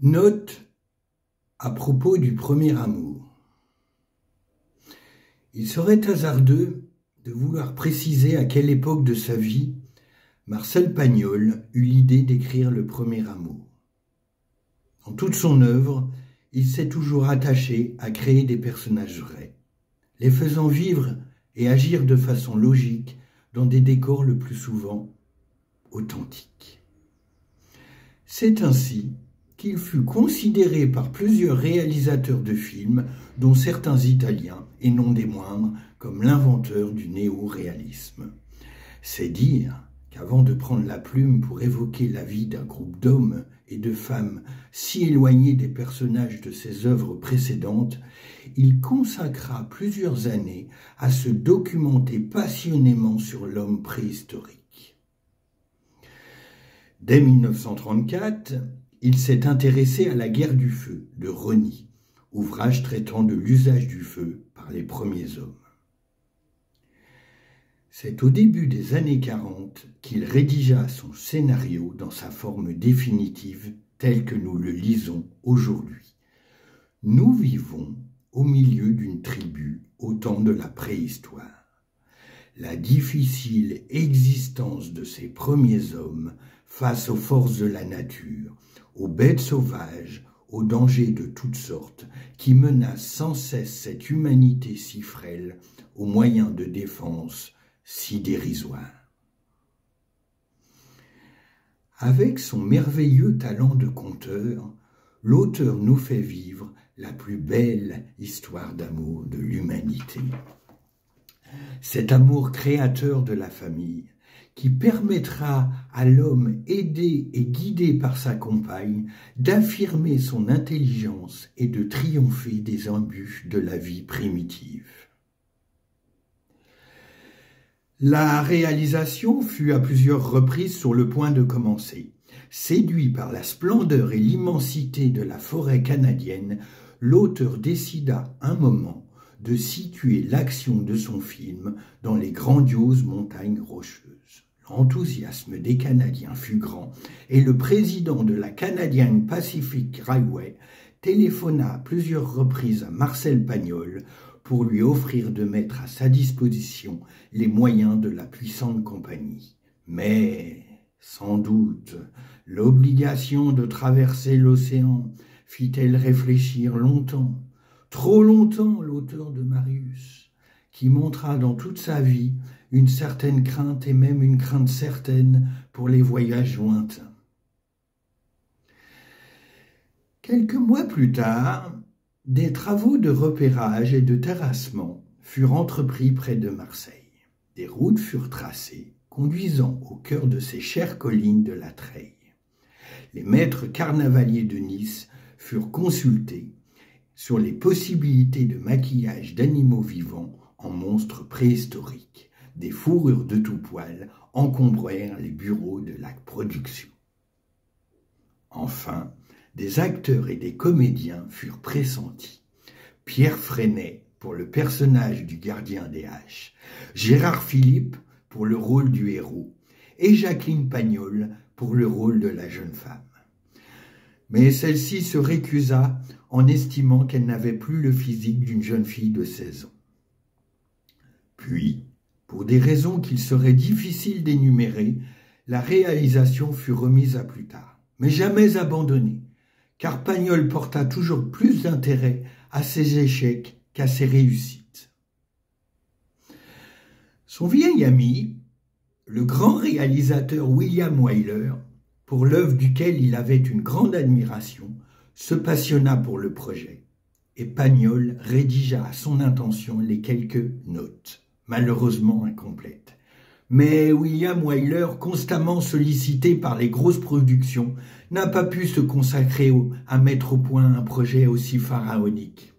Note à propos du premier amour. Il serait hasardeux de vouloir préciser à quelle époque de sa vie Marcel Pagnol eut l'idée d'écrire le premier amour. Dans toute son œuvre, il s'est toujours attaché à créer des personnages vrais, les faisant vivre et agir de façon logique dans des décors le plus souvent authentiques. C'est ainsi qu'il fut considéré par plusieurs réalisateurs de films, dont certains italiens, et non des moindres, comme l'inventeur du néo-réalisme. C'est dire qu'avant de prendre la plume pour évoquer la vie d'un groupe d'hommes et de femmes si éloignés des personnages de ses œuvres précédentes, il consacra plusieurs années à se documenter passionnément sur l'homme préhistorique. Dès 1934, il s'est intéressé à la guerre du feu de Rosny, ouvrage traitant de l'usage du feu par les premiers hommes. C'est au début des années 40 qu'il rédigea son scénario dans sa forme définitive telle que nous le lisons aujourd'hui. Nous vivons au milieu d'une tribu au temps de la préhistoire. La difficile existence de ces premiers hommes face aux forces de la nature, aux bêtes sauvages, aux dangers de toutes sortes qui menacent sans cesse cette humanité si frêle, aux moyens de défense si dérisoires. Avec son merveilleux talent de conteur, l'auteur nous fait vivre la plus belle histoire d'amour de l'humanité. Cet amour créateur de la famille qui permettra à l'homme aidé et guidé par sa compagne d'affirmer son intelligence et de triompher des embûches de la vie primitive. La réalisation fut à plusieurs reprises sur le point de commencer. Séduit par la splendeur et l'immensité de la forêt canadienne, l'auteur décida un moment de situer l'action de son film dans les grandioses montagnes rocheuses. L'enthousiasme des Canadiens fut grand et le président de la Canadian Pacific Railway téléphona à plusieurs reprises à Marcel Pagnol pour lui offrir de mettre à sa disposition les moyens de la puissante compagnie. Mais, sans doute, l'obligation de traverser l'océan fit-elle réfléchir longtemps, trop longtemps, l'auteur de Marius, qui montra dans toute sa vie une certaine crainte et même une crainte certaine pour les voyages lointains. Quelques mois plus tard, des travaux de repérage et de terrassement furent entrepris près de Marseille. Des routes furent tracées, conduisant au cœur de ces chères collines de la Treille. Les maîtres carnavaliers de Nice furent consultés sur les possibilités de maquillage d'animaux vivants en monstres préhistoriques. Des fourrures de tout poil encombrèrent les bureaux de la production. Enfin, des acteurs et des comédiens furent pressentis. Pierre Freinet pour le personnage du gardien des Haches, Gérard Philippe pour le rôle du héros et Jacqueline Pagnol pour le rôle de la jeune femme. Mais celle-ci se récusa en estimant qu'elle n'avait plus le physique d'une jeune fille de 16 ans. Puis, pour des raisons qu'il serait difficile d'énumérer, la réalisation fut remise à plus tard, mais jamais abandonnée, car Pagnol porta toujours plus d'intérêt à ses échecs qu'à ses réussites. Son vieil ami, le grand réalisateur William Wyler, pour l'œuvre duquel il avait une grande admiration, se passionna pour le projet, et Pagnol rédigea à son intention les quelques notes, malheureusement incomplètes. Mais William Wyler, constamment sollicité par les grosses productions, n'a pas pu se consacrer à mettre au point un projet aussi pharaonique.